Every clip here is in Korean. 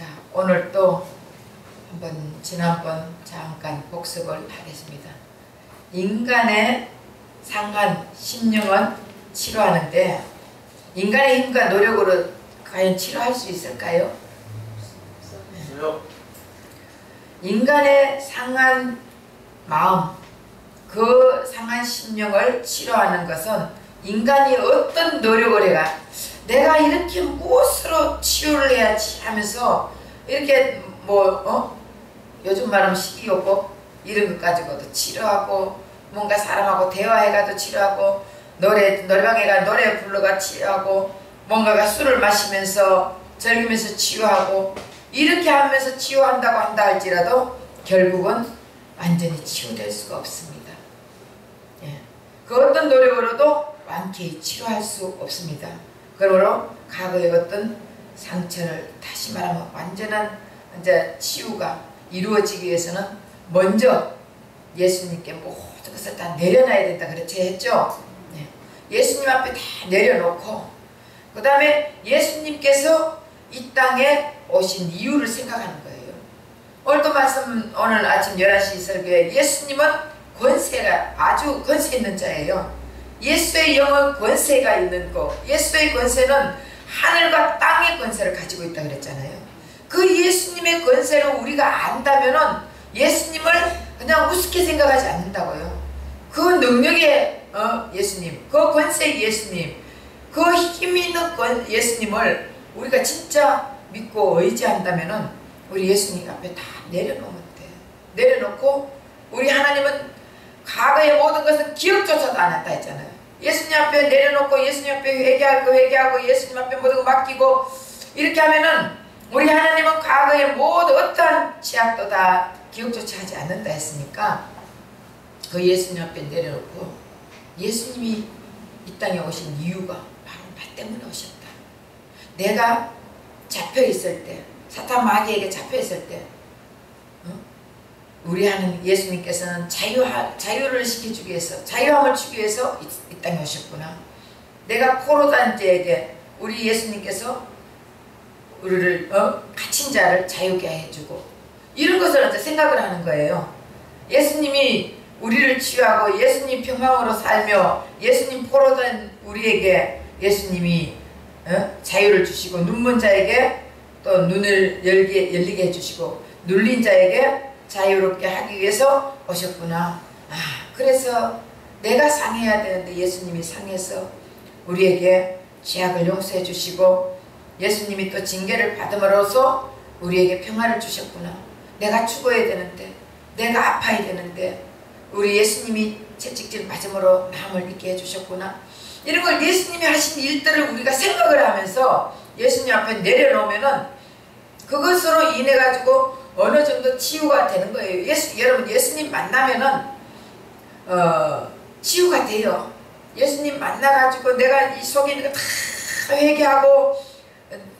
자, 오늘 또 한번 지난번 잠깐 복습을 하겠습니다. 인간의 상한 심령은 치료하는데 인간의 힘과 노력으로 과연 치료할 수 있을까요? 인간의 상한 마음, 그 상한 심령을 치료하는 것은 인간이 어떤 노력을 해가 내가 이렇게 무엇으로 치료를 해야지 하면서 이렇게 요즘 말하면 식이요법 이런 것 가지고도 치료하고 뭔가 사람하고 대화해가도 치료하고 노래방에 가 노래 불러가 치료하고 뭔가가 술을 마시면서 즐기면서 치유하고 이렇게 하면서 치유한다고 한다 할지라도 결국은 완전히 치유될 수가 없습니다. 예. 그 어떤 노력으로도 완쾌히 치료할 수 없습니다. 그러므로 과거의 어떤 상처를 다시 말하면 완전한 이제 치유가 이루어지기 위해서는 먼저 예수님께 모든 것을 다 내려놔야 된다 그렇게 했죠. 네. 예수님 앞에 다 내려놓고 그 다음에 예수님께서 이 땅에 오신 이유를 생각하는 거예요. 오늘도 말씀 오늘 아침 11시 설교에 예수님은 권세가 아주 권세 있는 자예요. 예수의 영은 권세가 있는 거, 예수의 권세는 하늘과 땅의 권세를 가지고 있다 그랬잖아요. 그 예수님의 권세를 우리가 안다면은 예수님을 그냥 우습게 생각하지 않는다고요. 그 능력의 예수님, 그 권세의 예수님, 그 힘 있는 예수님을 우리가 진짜 믿고 의지한다면은 우리 예수님 앞에 다 내려놓으면 돼. 내려놓고 우리 하나님은 과거의 모든 것은 기억조차도 안 한다 했잖아요. 예수님 앞에 내려놓고 예수님 앞에 회개하고 예수님 앞에 모든 거 맡기고 이렇게 하면은 우리 하나님은 과거의 모든 어떠한 죄악도 다 기억조차 하지 않는다 했으니까 그 예수님 앞에 내려놓고 예수님이 이 땅에 오신 이유가 바로 나 때문에 오셨다. 내가 잡혀있을 때 사탄 마귀에게 잡혀있을 때 우리 하나님 예수님께서는 자유를 시켜주기 위해서 자유함을 주기 위해서 이 땅에 오셨구나. 내가 포로단지에게 우리 예수님께서 우리를 갇힌 자를 자유케 해주고 이런 것을 이제 생각을 하는 거예요. 예수님이 우리를 치유하고 예수님 평강으로 살며 예수님 포로된 우리에게 예수님이 자유를 주시고 눈먼 자에게 또 눈을 열리게 해주시고 눌린 자에게 자유롭게 하기 위해서 오셨구나. 그래서 내가 상해야 되는데 예수님이 상해서 우리에게 죄악을 용서해 주시고 예수님이 또 징계를 받음으로써 우리에게 평화를 주셨구나. 내가 죽어야 되는데 내가 아파야 되는데 우리 예수님이 채찍질 맞음으로 마음을 믿게 해주셨구나. 이런 걸 예수님이 하신 일들을 우리가 생각을 하면서 예수님 앞에 내려놓으면은 그것으로 인해 가지고 어느 정도 치유가 되는 거예요. 여러분 예수님 만나면은 치유가 돼요. 예수님 만나가지고 내가 이 속에 있는 거 다 회개하고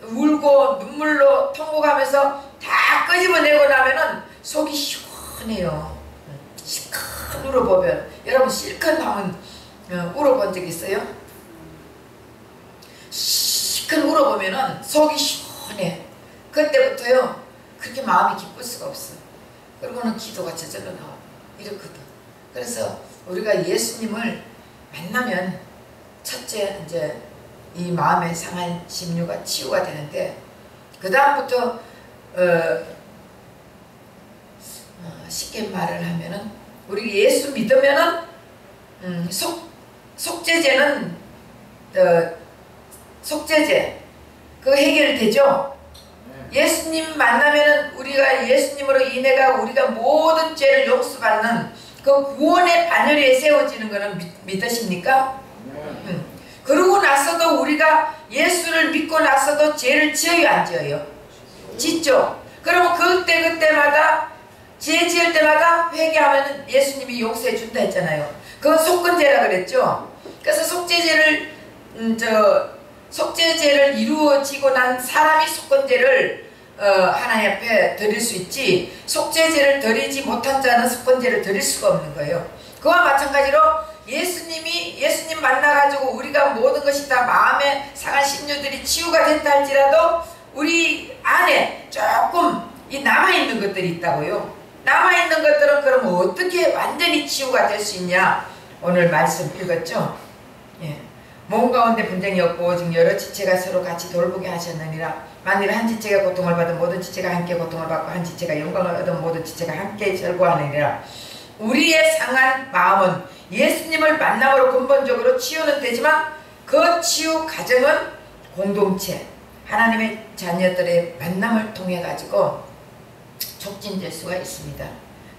울고 눈물로 통곡하면서 다 끄집어내고 나면은 속이 시원해요. 실컷 울어보면 여러분 실컷 한번 울어본 적 있어요? 실컷 울어보면은 속이 시원해. 그때부터요 그렇게 마음이 기쁠 수가 없어. 그러고는 기도가 저절로 나와. 이렇거든. 그래서 우리가 예수님을 만나면 첫째 이제 이 마음의 상한 심류가 치유가 되는데 그 다음부터 쉽게 말을 하면은 우리 예수 믿으면은 속죄제는 속죄제 그 해결되죠. 예수님 만나면은 우리가 예수님으로 인해가 우리가 모든 죄를 용서받는 그 구원의 바늘에 세워지는 것은 믿으십니까? 그러고 나서도 우리가 예수를 믿고 나서도 죄를 지어요 안 지어요? 짓죠. 그러면 그때마다 죄 지을 때마다 회개하면 예수님이 용서해 준다 했잖아요. 그건 속건제라 그랬죠. 그래서 속죄제를 이루어지고 난 사람이 속건제를 하나님 앞에 드릴 수 있지 속죄제를 드리지 못한 자는 속건제를 드릴 수가 없는 거예요. 그와 마찬가지로 예수님 만나가지고 우리가 모든 것이 다 마음의 상한 심령들이 치유가 된다 할지라도 우리 안에 조금 이 남아있는 것들이 있다고요. 남아있는 것들은 그럼 어떻게 완전히 치유가 될 수 있냐? 오늘 말씀 읽었죠? 예. 몸 가운데 분쟁이 없고 오직 여러 지체가 서로 같이 돌보게 하셨느니라. 만일 한 지체가 고통을 받은 모든 지체가 함께 고통을 받고 한 지체가 영광을 얻은 모든 지체가 함께 절거하느니라. 우리의 상한 마음은 예수님을 만남으로 근본적으로 치유는 되지만 그 치유 과정은 공동체, 하나님의 자녀들의 만남을 통해 가지고 촉진될 수가 있습니다.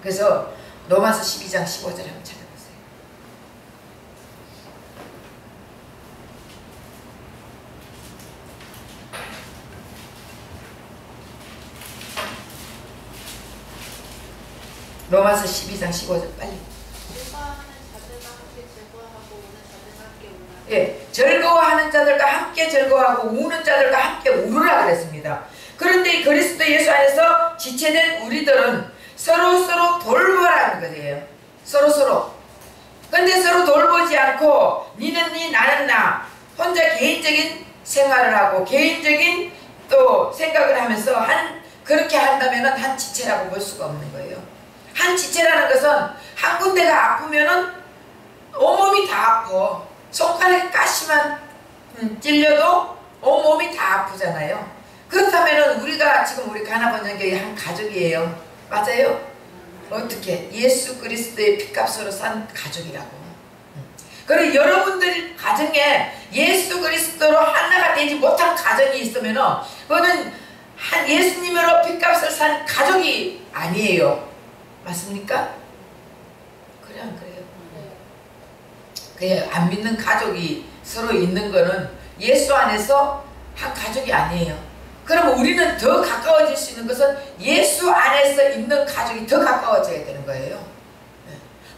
그래서 로마서 12장 15절 한번 찾아보세요. 로마서 12장 15절 빨리. 예, 즐거워하는 자들과 함께 즐거워하고 우는 자들과 함께 우르라 그랬습니다. 그런데 그리스도 예수 안에서 지체된 우리들은 서로 돌보라는 거예요. 서로. 근데 서로 돌보지 않고 니는 니 나는 나 혼자 개인적인 생활을 하고 개인적인 또 생각을 하면서 그렇게 한다면 한 지체라고 볼 수가 없는 거예요. 한 지체라는 것은 한 군데가 아프면은 온몸이 다 아파. 손가락에 가시만 찔려도 온몸이 다 아프잖아요. 그렇다면 우리가 지금 우리 가나번영교회 한 가족이에요. 맞아요? 어떻게? 예수 그리스도의 피값으로 산 가족이라고. 그리고 여러분들 가정에 예수 그리스도로 하나가 되지 못한 가정이 있으면 그거는 예수님으로 피값을 산 가족이 아니에요. 맞습니까? 그래 안 그래요? 그냥 안 믿는 가족이 서로 있는 거는 예수 안에서 한 가족이 아니에요. 그럼 우리는 더 가까워질 수 있는 것은 예수 안에서 있는 가족이 더 가까워져야 되는 거예요.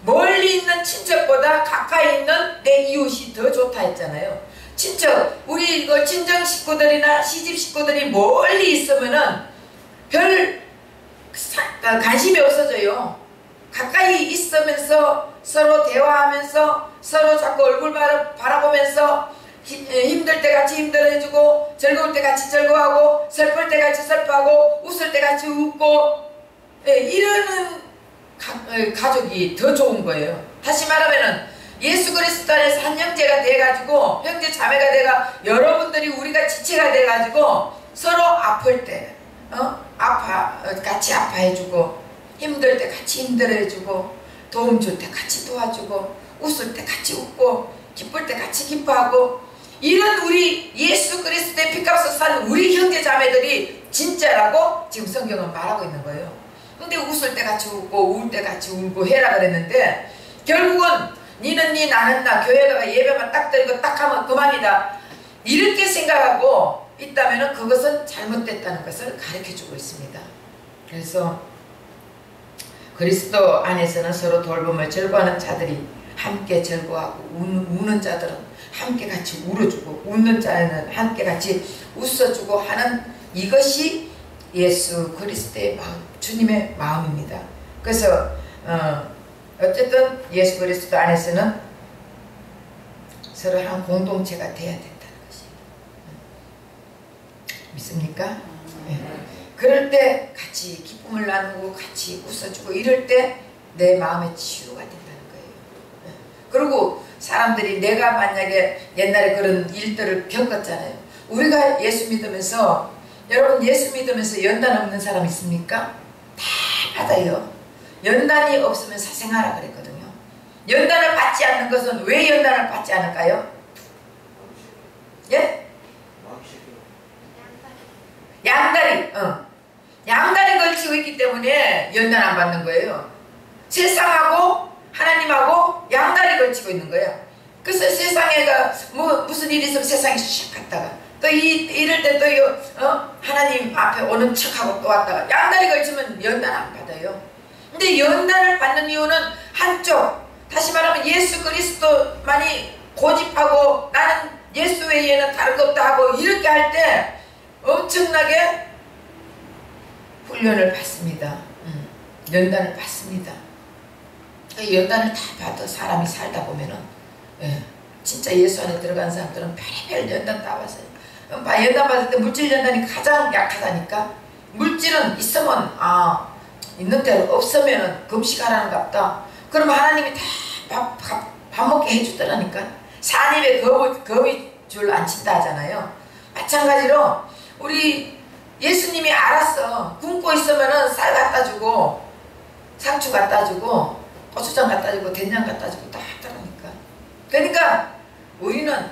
멀리 있는 친척보다 가까이 있는 내 이웃이 더 좋다 했잖아요. 친척, 우리 친정 식구들이나 시집 식구들이 멀리 있으면은 별 관심이 없어져요. 가까이 있으면서 서로 대화하면서 서로 자꾸 얼굴 바라보면서 힘들 때 같이 힘들어해주고 즐거울 때 같이 즐거워하고 슬플 때 같이 슬퍼하고 웃을 때 같이 웃고 이러는 가족이 더 좋은 거예요. 다시 말하면은 예수 그리스도 안에서 한 형제가 돼가지고 형제 자매가 돼가 여러분들이 우리가 지체가 돼가지고 서로 아플 때 같이 아파해주고 힘들 때 같이 힘들어해주고 도움 줄 때 같이 도와주고 웃을 때 같이 웃고 기쁠 때 같이 기뻐하고 이런 우리 예수 그리스도의 피값을 산 우리 형제 자매들이 진짜라고 지금 성경은 말하고 있는 거예요. 근데 웃을 때 같이 웃고 울 때 같이 울고 해라 그랬는데 결국은 니는 니 나는 나 교회 가가 예배만 딱 드리고 딱 하면 그만이다 이렇게 생각하고 있다면 그것은 잘못됐다는 것을 가르쳐주고 있습니다. 그래서 그리스도 안에서는 서로 돌봄을 즐거워하는 자들이 함께 즐거워하고 우는 자들은 함께 같이 울어주고 웃는 자는 함께 같이 웃어주고 하는 이것이 예수 그리스도의 마음, 주님의 마음입니다. 그래서 어쨌든 예수 그리스도 안에서는 서로 한 공동체가 돼야 된다는 것입니다. 믿습니까? 네. 그럴 때 같이 기쁨을 나누고 같이 웃어주고 이럴 때 내 마음의 치유가 된다는 거예요. 네. 그리고 사람들이 내가 만약에 옛날에 그런 일들을 겪었잖아요. 우리가 예수 믿으면서 여러분 예수 믿으면서 연단 없는 사람 있습니까? 다 받아요. 연단이 없으면 사생하라 그랬거든요. 연단을 받지 않는 것은 왜 연단을 받지 않을까요? 예? 양다리, 양다리 걸치고 있기 때문에 연단 안 받는 거예요. 세상하고 하나님하고 양다리 걸치고 있는 거예요. 그래서 세상에가 무슨 일이 있으면 세상에 샥 갔다가 또 이럴 때 또 하나님 앞에 오는 척하고 또 왔다가 양다리 걸치면 연단 안 받아요. 근데 연단을 받는 이유는 한쪽, 다시 말하면 예수 그리스도만이 고집하고 나는 예수 외에는 다른 거 없다 하고 이렇게 할 때 엄청나게 훈련을 받습니다. 연단을 받습니다. 연단을 다 받아 사람이 살다 보면은 진짜 예수 안에 들어간 사람들은 별의별 연단 다 받아요. 연단 받을 때 물질 연단이 가장 약하다니까. 물질은 있으면 있는 대로 없으면은 금식하라는 갑다. 그러면 하나님이 다 밥 먹게 해주더라니까. 산입에 거미 줄 안 친다 하잖아요. 마찬가지로 우리 예수님이 알았어. 굶고 있으면은 쌀 갖다 주고 상추 갖다 주고 고추장 갖다 주고 된장 갖다 주고 다 하더라니까. 그러니까 우리는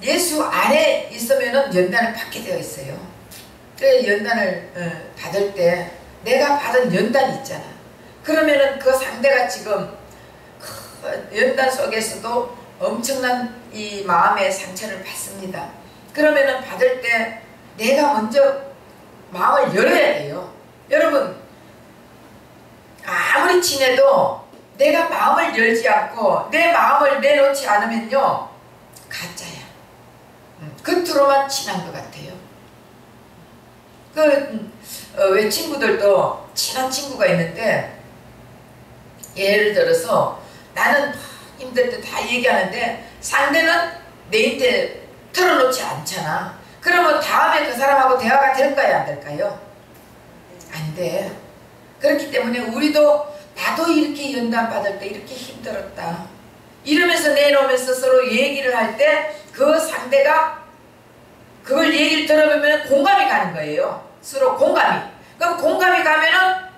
예수 안에 있으면은 연단을 받게 되어 있어요. 그래 연단을 받을 때 내가 받은 연단이 있잖아. 그러면은 그 상대가 지금 연단 속에서도 엄청난 이 마음의 상처를 받습니다. 그러면은 받을 때 내가 먼저 마음을 열어야 돼요. 여러분 아무리 친해도 내가 마음을 열지 않고 내 마음을 내놓지 않으면요 가짜야. 겉으로만 친한 것 같아요. 왜 친구들도 친한 친구가 있는데 예를 들어서 나는 힘들 때 다 얘기하는데 상대는 내한테 털어놓지 않잖아. 그러면 다음에 그 사람하고 대화가 될까요? 안 될까요? 안 돼. 그렇기 때문에 우리도 나도 이렇게 연단 받을 때 이렇게 힘들었다 이러면서 내놓으면서 서로 얘기를 할 때 그 상대가 그걸 얘기를 들어보면 공감이 가는 거예요. 서로 공감이. 그럼 공감이 가면은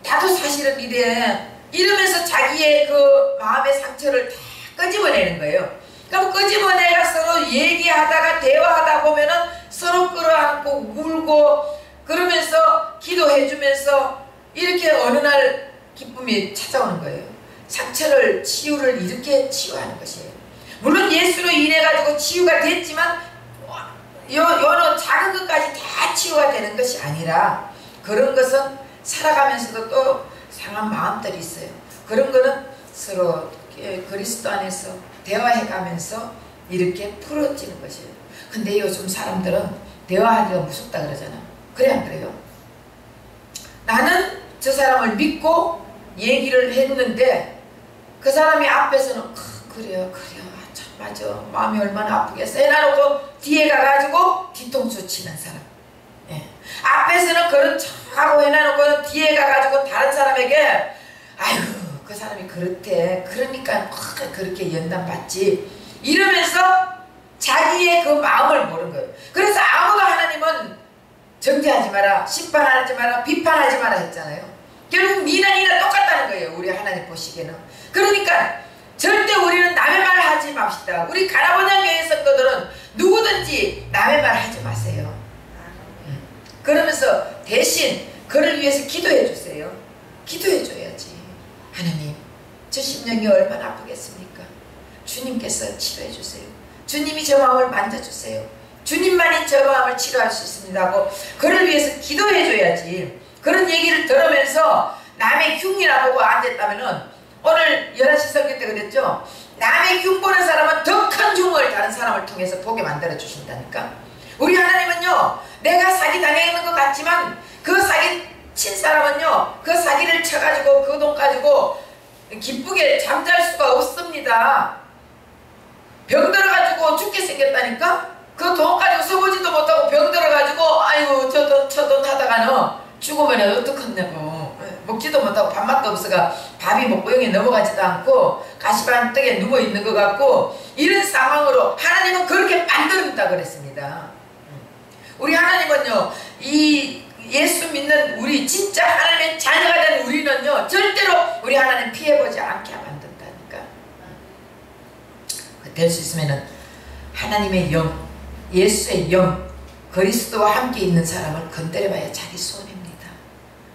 나도 사실은 이래 이러면서 자기의 그 마음의 상처를 다 끄집어내는 거예요. 그럼 끄집어내가 서로 얘기하다가 대화하다 보면은 서로 끌어안고 울고 그러면서 기도해주면서 이렇게 어느 날 기쁨이 찾아오는 거예요. 상처를 치유를 이렇게 치유하는 것이에요. 물론 예수로 인해 가지고 치유가 됐지만 여러 작은 것까지 다 치유가 되는 것이 아니라 그런 것은 살아가면서도 또 상한 마음들이 있어요. 그런 거는 서로 그리스도 안에서 대화해가면서 이렇게 풀어지는 것이에요. 근데 요즘 사람들은 대화하기가 무섭다 그러잖아. 그래 안 그래요? 나는 저 사람을 믿고 얘기를 했는데 그 사람이 앞에서는 그래요 참 맞아 마음이 얼마나 아프겠어 해놔놓고 뒤에 가가지고 뒤통수 치는 사람. 앞에서는 그런 척하고 해놔놓고 뒤에 가가지고 다른 사람에게 아이고 그 사람이 그렇대 그러니까 그렇게 연단받지 이러면서 자기의 그 마음을 모르는 거예요. 그래서 아무도 하나님은 정죄하지 마라 심판하지 마라 비판하지 마라 했잖아요. 결국 니나 똑같다는 거예요. 우리 하나님 보시기에는. 그러니까 절대 우리는 남의 말 하지 맙시다. 우리 가나보장교회 성도들은 누구든지 남의 말 하지 마세요. 그러면서 대신 그를 위해서 기도해 주세요. 기도해 줘야지. 하나님 저 심령이 얼마나 아프겠습니까? 주님께서 치료해 주세요. 주님이 저 마음을 만져주세요. 주님만이 저 마음을 치료할 수 있습니다 하고 그를 위해서 기도해 줘야지. 그런 얘기를 들으면서 남의 흉이나 보고 앉았다면은 오늘 11시 설교 때 그랬죠. 남의 흉 보는 사람은 더 큰 흉을 다른 사람을 통해서 보게 만들어 주신다니까. 우리 하나님은요 내가 사기 당하는 것 같지만 그 사기 친 사람은요 그 사기를 쳐가지고 그 돈 가지고 기쁘게 잠잘 수가 없습니다. 병 들어가지고 죽게 생겼다니까. 그 돈 가지고 서보지도 못하고 병 들어가지고 아이고 저 돈 하다가는 죽으면 어떡하냐고. 먹지도 못하고 밥맛도 없어가 밥이 목구멍에 넘어가지도 않고 가시반떡에 누워있는 것 같고 이런 상황으로 하나님은 그렇게 만든다 그랬습니다. 우리 하나님은요 이 예수 믿는 우리 진짜 하나님의 자녀가 된 우리는요 절대로 우리 하나님 피해보지 않게 만든다니까. 될 수 있으면은 하나님의 영 예수의 영 그리스도와 함께 있는 사람을 건드려봐야 자기 손해입니다.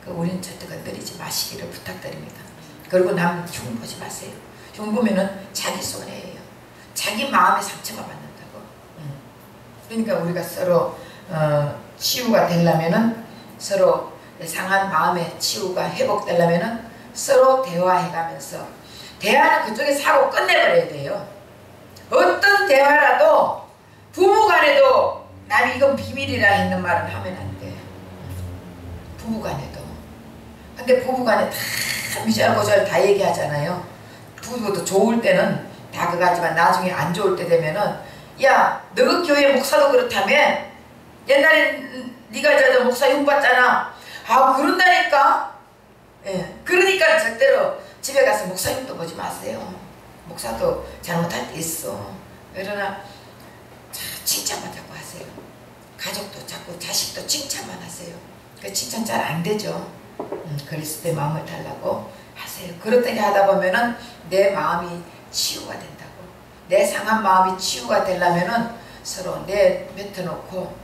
우리는 절대 건드리지 마시기를 부탁드립니다. 그리고 남 흉 보지 마세요. 흉 보면은 자기 손해예요. 자기 마음의 상처가 받는다고. 그러니까 우리가 서로 치유가 되려면은 서로 상한 마음의 치유가 회복되려면은 서로 대화해가면서 대화는 그쪽에서 하고 끝내버려야 돼요. 어떤 대화라도 부부간에도 남이 이건 비밀이라 했는 말은 하면 안 돼. 부부간에도. 근데 부부간에 다 미잘고잘 다 얘기하잖아요. 부부도 좋을 때는 다 그거 하지만 나중에 안 좋을 때 되면은 야, 너 교회 목사도 그렇다며? 옛날에 네가 저 목사 흉 봤잖아. 아, 그런다니까. 예, 그러니까 절대로 집에 가서 목사 흉도 보지 마세요. 목사도 잘못할 때 있어. 그러나 칭찬만 자꾸 하세요. 가족도 자꾸 자식도 칭찬만 하세요. 그 칭찬 잘 안 되죠. 그리스도의 마음을 달라고 하세요. 그렇게 하다 보면은 내 마음이 치유가 된다고. 내 상한 마음이 치유가 되려면은 서로 뱉어놓고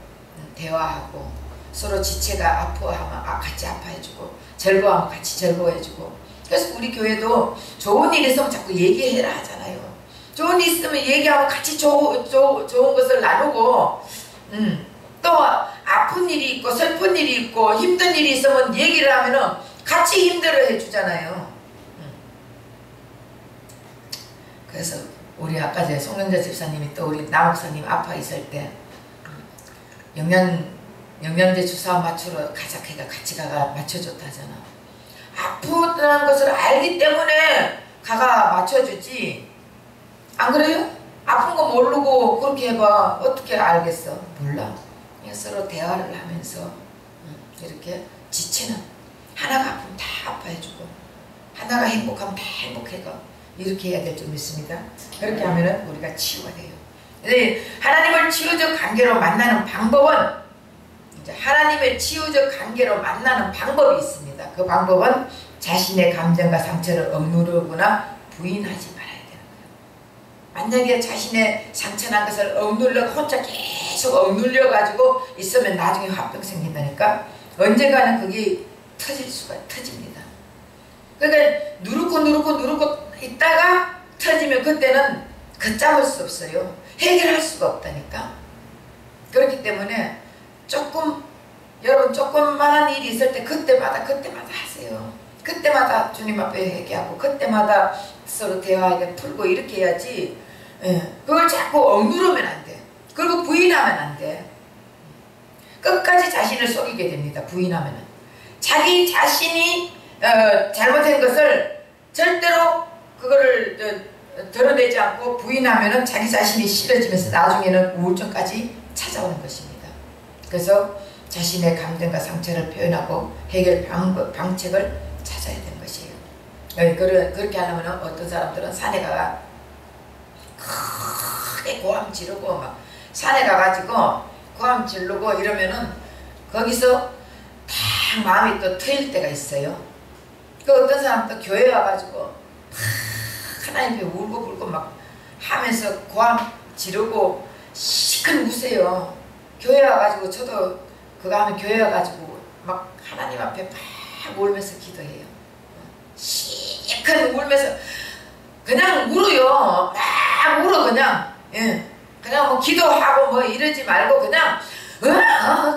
대화하고 서로 지체가 아파하면 같이 아파해주고 즐거워하면 같이 즐거워해주고. 그래서 우리 교회도 좋은 일 있으면 자꾸 얘기해라 하잖아요. 좋은 일 있으면 얘기하고 같이 좋은 것을 나누고 또 아픈 일이 있고 슬픈 일이 있고 힘든 일이 있으면 얘기를 하면은 같이 힘들어 해주잖아요. 그래서 우리 아까 제 송영자 집사님이 또 우리 나 목사님 아파 있을 때 영양제 주사 맞추러 가자. 걔가 같이 가가 맞춰줬다잖아. 아프다는 것을 알기 때문에 가가 맞춰주지. 안 그래요? 아픈 거 모르고 그렇게 해봐. 어떻게 알겠어? 몰라. 서로 대화를 하면서 이렇게 지체는 하나가 아프면 다 아파해주고 하나가 행복하면 다 행복해가. 이렇게 해야 될 줄 믿습니다. 그렇게 하면은 우리가 치유가 돼요. 하나님을 치유적 관계로 만나는 방법은 이제 하나님의 치유적 관계로 만나는 방법이 있습니다. 그 방법은 자신의 감정과 상처를 억누르거나 부인하지 말아야 되는 거예요. 만약에 자신의 상처난 것을 억눌러 혼자 계속 억눌려 가지고 있으면 나중에 화병 생긴다니까. 언젠가는 그게 터집니다. 그러니까 누르고 있다가 터지면 그때는 걷잡을 수 없어요. 해결할 수가 없다니까. 그렇기 때문에 여러분 조금만한 일이 있을 때 그때마다 하세요. 그때마다 주님 앞에 회개하고 그때마다 서로 대화하게 풀고 이렇게 해야지. 그걸 자꾸 억누르면 안 돼. 그리고 부인하면 안 돼. 끝까지 자신을 속이게 됩니다. 부인하면은. 자기 자신이 잘못한 것을 절대로 그거를 드러내지 않고 부인하면은 자기 자신이 싫어지면서 나중에는 우울증까지 찾아오는 것입니다. 그래서 자신의 감정과 상처를 표현하고 해결 방책을 찾아야 되는 것이에요. 그렇게 하려면 어떤 사람들은 산에 가가 크게 고함 지르고 막 산에 가가지고 고함 지르고 이러면은 거기서 딱 마음이 또 트일 때가 있어요. 그 어떤 사람도 교회 와가지고 하나님 앞에 울고 불고 막 하면서 고함 지르고 시큰 우세요. 교회 와가지고 저도 그거 하면 교회 와가지고 막 하나님 앞에 막 울면서 기도해요. 시큰 울면서 그냥 울어요. 막 울어 그냥. 그냥 뭐 기도하고 뭐 이러지 말고 그냥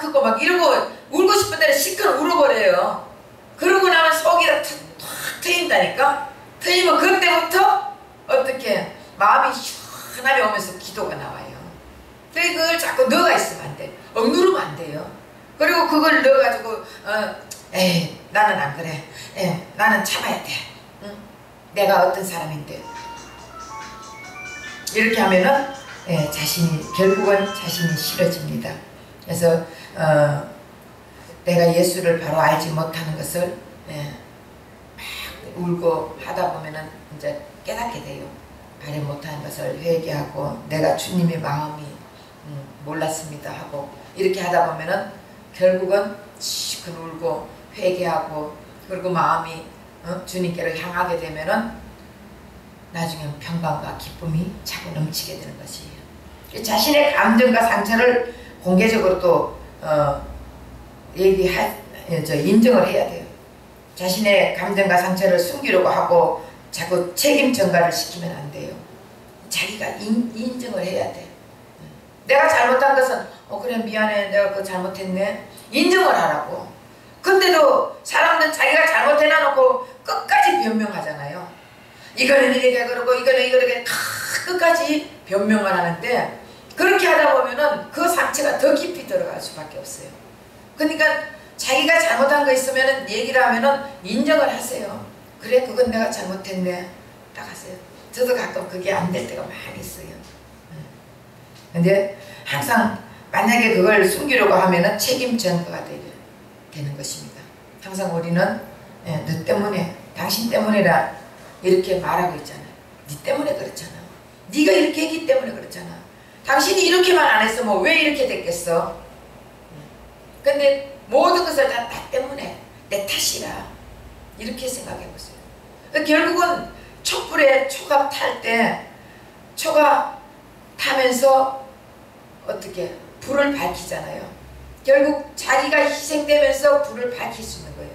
그거 막 이러고 울고 싶은 대로 시큰 울어버려요. 그러고 나면 속이 탁 트인다니까. 트이면 그때부터 어떻게 마음이 시원하게 오면서 기도가 나와요. 근데 그걸 자꾸 넣어가 있으면 안 돼. 억누르면 안 돼요. 그리고 그걸 넣어가지고 에이 나는 안 그래. 나는 참아야 돼. 내가 어떤 사람인데. 이렇게 하면은 결국은 자신이 싫어집니다. 그래서 내가 예수를 바로 알지 못하는 것을 막 울고 하다 보면은 이제 깨닫게 돼요. 알지 못하는 것을 회개하고 내가 주님의 마음이 몰랐습니다 하고 이렇게 하다 보면은 결국은 시큰 울고 회개하고 그리고 마음이 주님께로 향하게 되면은 나중에 평강과 기쁨이 차고 넘치게 되는 것이에요. 자신의 감정과 상처를 공개적으로 또 인정을 해야 돼요. 자신의 감정과 상처를 숨기려고 하고 자꾸 책임 전가를 시키면 안 돼요. 자기가 인정을 해야 돼. 내가 잘못한 것은 그래 미안해 내가 그거 잘못했네 인정을 하라고. 근데도 사람들은 자기가 잘못해놔놓고 끝까지 변명하잖아요. 이거는 이렇게 그러고 이거는 이렇게 끝까지 변명을 하는데 그렇게 하다 보면은 그 상처가 더 깊이 들어갈 수밖에 없어요. 그러니까 자기가 잘못한 거 있으면은 얘기를 하면은 인정을 하세요. 그래 그건 내가 잘못했네 딱 하세요. 저도 가끔 그게 안 될 때가 많이 있어요. 근데 항상 만약에 그걸 숨기려고 하면은 책임 전가가 되는 것입니다. 항상 우리는 너 때문에, 당신 때문에라 이렇게 말하고 있잖아요. 네 때문에 그렇잖아. 네가 이렇게 했기 때문에 그렇잖아. 당신이 이렇게만 안 했으면 왜 이렇게 됐겠어? 근데 모든 것을 다 나 때문에, 내 탓이라 이렇게 생각해 보세요. 결국은 촛불에 초가 탈 때 초가 타면서 어떻게 불을 밝히잖아요. 결국 자기가 희생되면서 불을 밝힐 수 있는 거예요.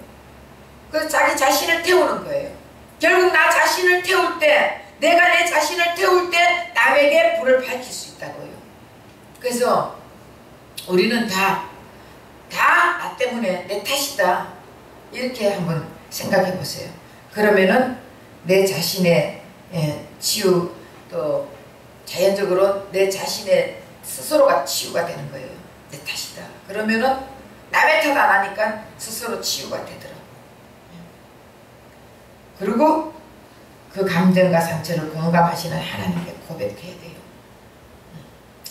그래서 자기 자신을 태우는 거예요. 결국 나 자신을 태울 때, 내가 내 자신을 태울 때 남에게 불을 밝힐 수 있다고요. 그래서 우리는 다 나 때문에, 내 탓이다 이렇게 한번 생각해 보세요. 그러면은 내 자신의 치유, 또 자연적으로 내 자신의 스스로가 치유가 되는 거예요. 내 탓이다. 그러면은 남의 탓 안 하니까 스스로 치유가 되더라고요. 그리고 그 감정과 상처를 공감하시는 하나님께 고백해야 돼요.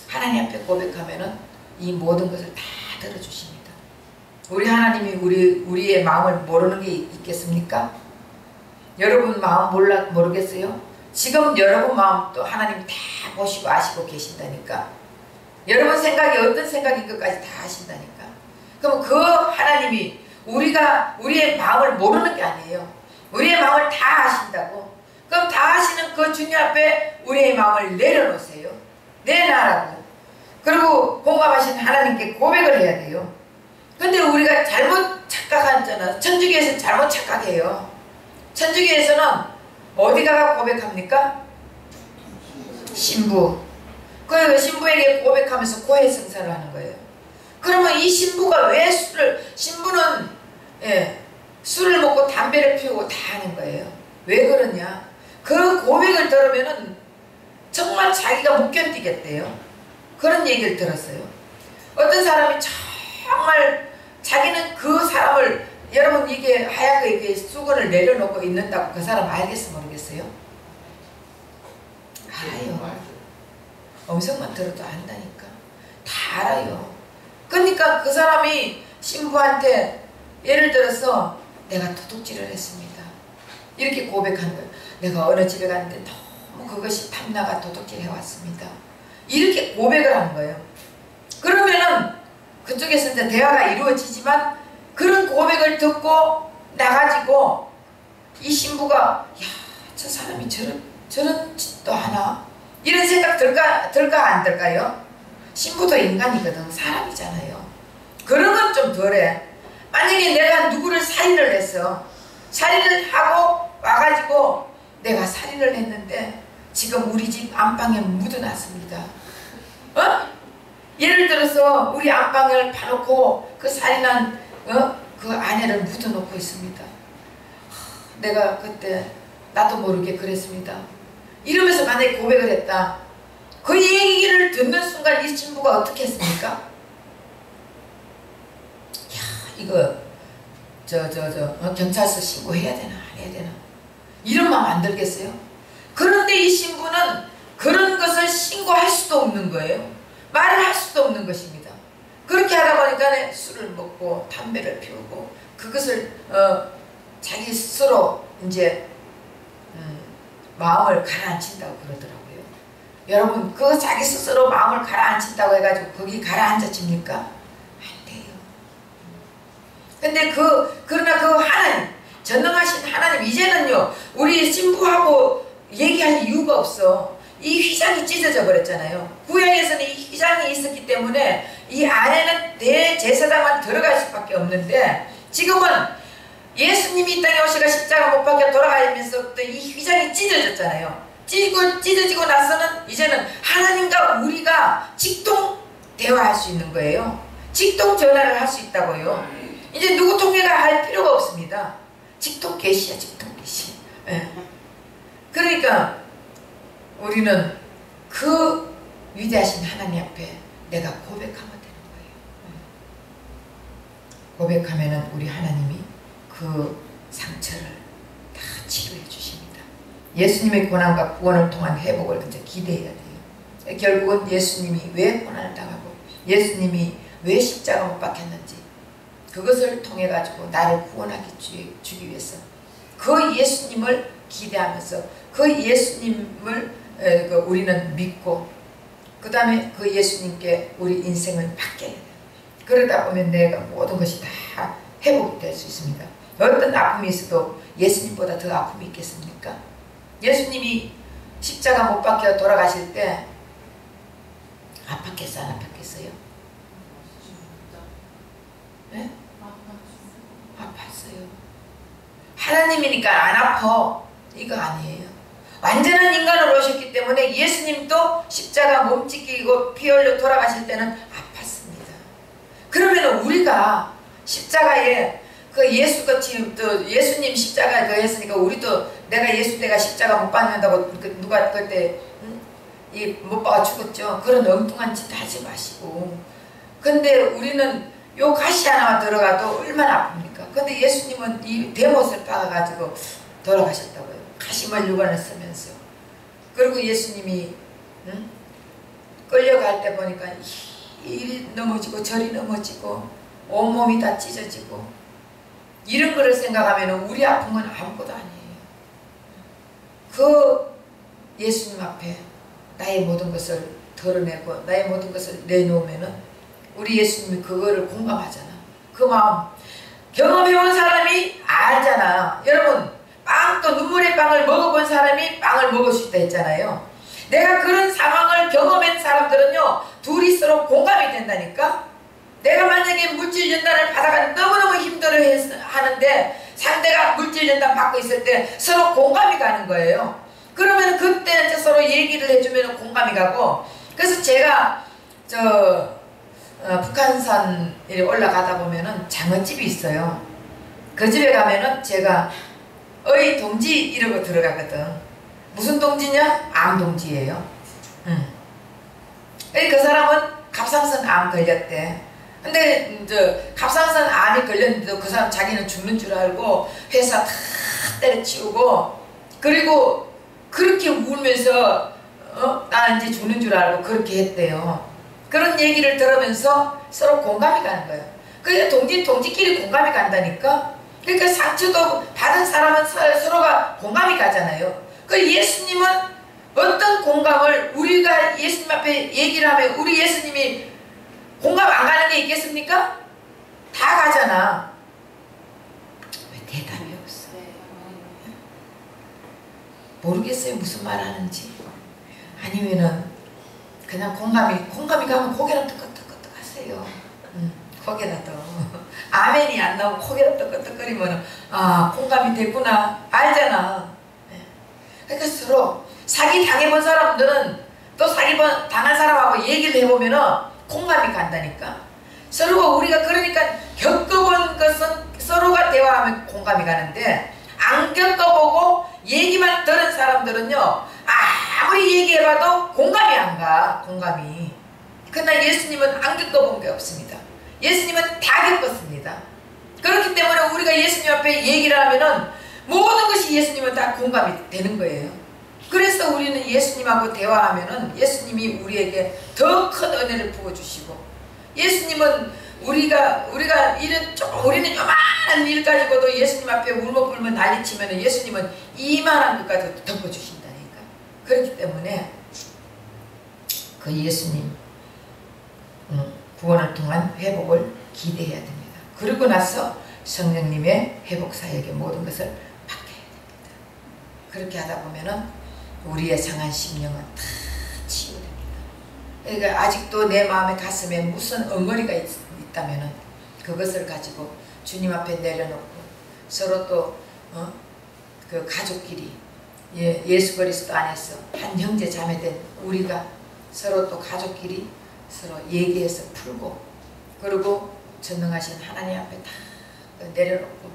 하나님 앞에 고백하면은 이 모든 것을 다 들어주십니다. 우리 하나님이 우리의 마음을 모르는 게 있겠습니까? 여러분 마음 모르겠어요? 지금 여러분 마음도 하나님 다 보시고 아시고 계신다니까. 여러분 생각이 어떤 생각인 것까지 다 아신다니까. 그럼 그 하나님이 우리의 마음을 모르는 게 아니에요. 우리의 마음을 다 아신다고. 그럼 다 아시는 그 주님 앞에 우리의 마음을 내려놓으세요. 내놔라고. 그리고 공감하신 하나님께 고백을 해야 돼요. 근데 우리가 잘못 착각하잖아. 천주교에서는 잘못 착각해요. 천주교에서는 어디다가 고백합니까? 신부. 그 신부에게 고백하면서 고해성사를 하는 거예요. 그러면 이 신부가 왜 신부는 술을 먹고 담배를 피우고 다 하는 거예요. 왜 그러냐? 그 고백을 들으면은 정말 자기가 못 견디겠대요. 그런 얘기를 들었어요. 어떤 사람이 정말 자기는 그 사람을, 여러분 이게 하얗게 이게 수건을 내려놓고 있는다고 그 사람 알겠어 모르겠어요? 알아요. 음성만 들어도 안다니까. 다 알아요. 그러니까 그 사람이 신부한테 예를 들어서 내가 도둑질을 했습니다. 이렇게 고백하는 거예요. 내가 어느 집에 갔는데 너무 그것이 탐나가 도둑질 해왔습니다. 이렇게 고백을 하는 거예요. 그러면은 그쪽에서 이제 대화가 이루어지지만 그런 고백을 듣고 나가지고 이 신부가 야, 저 사람이 저런 짓도 하나? 이런 생각 들까 안 들까요? 신부도 인간이거든. 사람이잖아요. 그런 건 좀 덜해. 만약에 내가 누구를 살인을 했어. 살인을 하고 와가지고 내가 살인을 했는데 지금 우리 집 안방에 묻어놨습니다. 예를 들어서 우리 안방을 파놓고 그 살인한 그 아내를 묻어놓고 있습니다. 내가 그때 나도 모르게 그랬습니다. 이러면서 만약에 고백을 했다. 그 얘기를 듣는 순간 이 신부가 어떻게 했습니까? 야, 이거 경찰서 신고해야 되나 안 해야 되나 이런 마음 안 들겠어요? 그런데 이 신부는 그런 것을 신고할 수도 없는 거예요. 말을 할 수도 없는 것입니다. 그렇게 하다 보니까 술을 먹고 담배를 피우고 그것을 자기 스스로 이제 마음을 가라앉힌다고 그러더라고요. 여러분 그 자기 스스로 마음을 가라앉힌다고 해가지고 거기 가라앉아집니까? 안 돼요. 근데 그러나 그 하나님, 전능하신 하나님, 이제는요 우리 신부하고 얘기할 이유가 없어. 이 휘장이 찢어져 버렸잖아요. 구약에서는 이 휘장이 있었기 때문에 이 안에는 대제사장만 들어갈 수밖에 없는데 지금은 예수님이 이 땅에 오시가 십자가 못 박혀 돌아가면서부터 이 휘장이 찢어졌잖아요. 찢어지고 나서는 이제는 하나님과 우리가 직통 대화할 수 있는 거예요. 직통 전화를 할 수 있다고요. 이제 누구 통해가 할 필요가 없습니다. 직통 계시야, 직통 계시. 그러니까 우리는 그 위대하신 하나님 앞에 내가 고백하면 되는 거예요. 고백하면은 우리 하나님이 그 상처를 다 치료해 주십니다. 예수님의 고난과 구원을 통한 회복을 이제 기대해야 돼요. 결국은 예수님이 왜 고난을 당하고 예수님이 왜 십자가 못 박혔는지 그것을 통해 가지고 나를 구원하게 주기 위해서 그 예수님을 기대하면서 그 예수님을 우리는 믿고 그 다음에 그 예수님께 우리 인생을 맡겨야 돼요. 그러다 보면 내가 모든 것이 다 회복이 될 수 있습니다. 어떤 아픔이 있어도 예수님보다 더 아픔이 있겠습니까? 예수님이 십자가 못 박혀 돌아가실 때 아팠겠어요? 안 아팠겠어요? 네? 아팠어요. 하나님이니까 안 아파. 이거 아니에요. 완전한 인간으로 오셨기 때문에 예수님도 십자가 몸찢기고 피 흘려 돌아가실 때는 아팠습니다. 그러면 우리가 십자가에 그 예수같이 또 예수님 십자가 그 했으니까 우리도 내가 예수 내가 십자가 못 박는다고 누가 그때 이 못 박아 죽었죠. 그런 엉뚱한 짓 하지 마시고. 근데 우리는 요 가시 하나만 들어가도 얼마나 아픕니까? 근데 예수님은 이 대못을 박아가지고 돌아가셨다고요. 가시멀 유관을 쓰면서. 그리고 예수님이 끌려갈 때 보니까 이리 넘어지고 저리 넘어지고 온몸이 다 찢어지고 이런 거를 생각하면 우리 아픈 건 아무것도 아니에요. 그 예수님 앞에 나의 모든 것을 덜어내고 나의 모든 것을 내놓으면은 우리 예수님이 그거를 공감하잖아. 그 마음 경험해본 사람이 알잖아. 여러분 빵도 눈물의 빵을 먹어본 사람이 빵을 먹을 수 있다 했잖아요. 내가 그런 상황을 경험한 사람들은요 둘이 서로 공감이 된다니까. 내가 만약에 물질 연단을 받아가 너무너무 힘들어 하는데 상대가 물질 연단 받고 있을 때 서로 공감이 가는 거예요. 그러면 그때는 이제 서로 얘기를 해주면 공감이 가고. 그래서 제가 북한산에 올라가다 보면은 장어집이 있어요. 그 집에 가면은 제가 어이 동지 이러고 들어가거든. 무슨 동지냐? 암 동지예요. 그 사람은 갑상선 암 걸렸대. 근데 갑상선 암이 걸렸는데도 그 사람 자기는 죽는 줄 알고 회사 다 때려치우고 그리고 그렇게 울면서 나 이제 죽는 줄 알고 그렇게 했대요. 그런 얘기를 들으면서 서로 공감이 가는 거예요. 그러니까 동지끼리 공감이 간다니까. 그러니까 상처도 받은 사람은 서로가 공감이 가잖아요. 그 예수님은 어떤 공감을 우리가 예수님 앞에 얘기를 하면 우리 예수님이 공감 안 가는 게 있겠습니까? 다 가잖아. 왜 대답이 없어? 모르겠어요 무슨 말 하는지. 아니면은 그냥 공감이 가면 고개를 뜨끈뜨끈 하세요. 고개라도 아멘이 안 나오고 고개를 뜨끈뜨끈거리면 아 공감이 됐구나 알잖아. 그러니까 서로 사기 당해본 사람들은 또 사기 당한 사람하고 얘기를 해보면은 공감이 간다니까. 서로가 우리가 그러니까 겪어본 것은 서로가 대화하면 공감이 가는데 안 겪어보고 얘기만 들은 사람들은요 아무리 얘기해봐도 공감이 안 가. 공감이. 그러나 예수님은 안 겪어본 게 없습니다. 예수님은 다 겪었습니다. 그렇기 때문에 우리가 예수님 앞에 얘기를 하면은 모든 것이 예수님은 다 공감이 되는 거예요. 그래서 우리는 예수님하고 대화하면은 예수님이 우리에게 더 큰 은혜를 부어주시고 예수님은 우리가 우리는 요만한 일 가지고도 예수님 앞에 울먹불먹 난리치면은 예수님은 이만한 것까지 덮어주신다니까. 그렇기 때문에 그 예수님 구원을 통한 회복을 기대해야 됩니다. 그러고 나서 성령님의 회복 사역의 모든 것을 맡겨야 됩니다. 그렇게 하다 보면은 우리의 상한 심령은 다 치유됩니다. 그러니까 아직도 내 마음의 가슴에 무슨 엉거리가 있다면은 그것을 가지고 주님 앞에 내려놓고 서로 또 그 가족끼리 예수 그리스도 안에서 한 형제 자매된 우리가 서로 또 가족끼리 서로 얘기해서 풀고 그리고 전능하신 하나님 앞에 다 내려놓고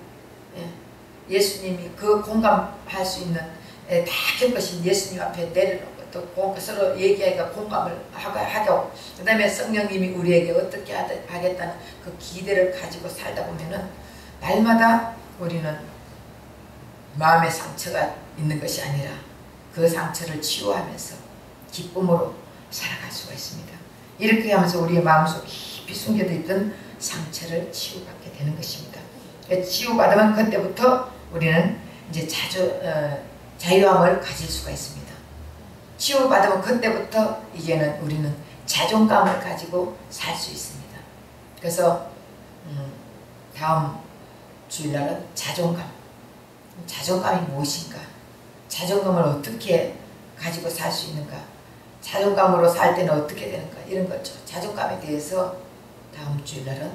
예수님이 그 공감할 수 있는 다 겪으신 예수님 앞에 내려놓고 또 서로 얘기하기가 공감을 하고 그 다음에 성령님이 우리에게 어떻게 하겠다는 그 기대를 가지고 살다 보면은 날마다 우리는 마음의 상처가 있는 것이 아니라 그 상처를 치유하면서 기쁨으로 살아갈 수가 있습니다. 이렇게 하면서 우리의 마음속 깊이 숨겨져 있던 상처를 치유받게 되는 것입니다. 치유받으면 그때부터 우리는 이제 자유함을 가질 수가 있습니다. 치유받으면 그때부터 이제는 우리는 자존감을 가지고 살 수 있습니다. 그래서 다음 주일날은 자존감이 무엇인가, 자존감을 어떻게 가지고 살 수 있는가, 자존감으로 살 때는 어떻게 되는가, 이런 거죠. 자존감에 대해서 다음 주일날은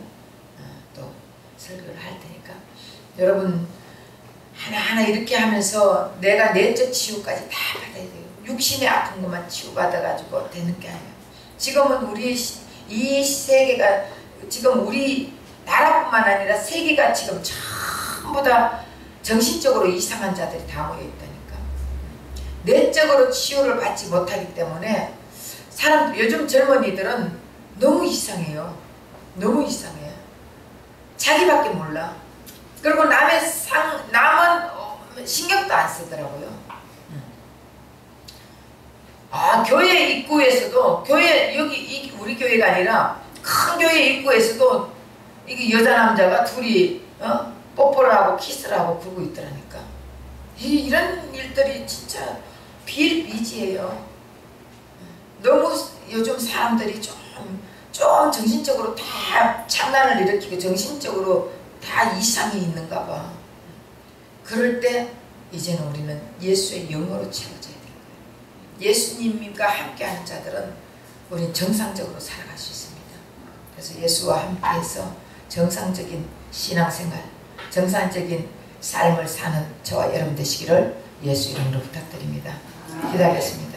또 설교를 할 테니까 여러분 하나하나 이렇게 하면서 내가 내적 치유까지 다 받아야 돼요. 육신의 아픈 것만 치유받아가지고 되는 게 아니에요. 지금은 우리 이 세계가, 지금 우리 나라뿐만 아니라 세계가 지금 전부 다 정신적으로 이상한 자들이 다 모여 있다니까. 내적으로 치유를 받지 못하기 때문에 요즘 젊은이들은 너무 이상해요. 너무 이상해. 자기밖에 몰라. 그리고 남은 신경도 안 쓰더라고요. 교회 입구에서도, 여기 우리 교회가 아니라 큰 교회 입구에서도 이게 여자 남자가 둘이 뽀뽀를 하고 키스를 하고 그러고 있더라니까. 이런 일들이 진짜 비일비재해요. 너무 요즘 사람들이 좀 정신적으로 다 참난을 일으키고 정신적으로 다 이상이 있는가 봐. 그럴 때 이제는 우리는 예수의 영으로 채워져야 되는 거예요. 예수님과 함께하는 자들은 우리는 정상적으로 살아갈 수 있습니다. 그래서 예수와 함께해서 정상적인 신앙생활, 정상적인 삶을 사는 저와 여러분 되시기를 예수 이름으로 부탁드립니다. 기도하겠습니다.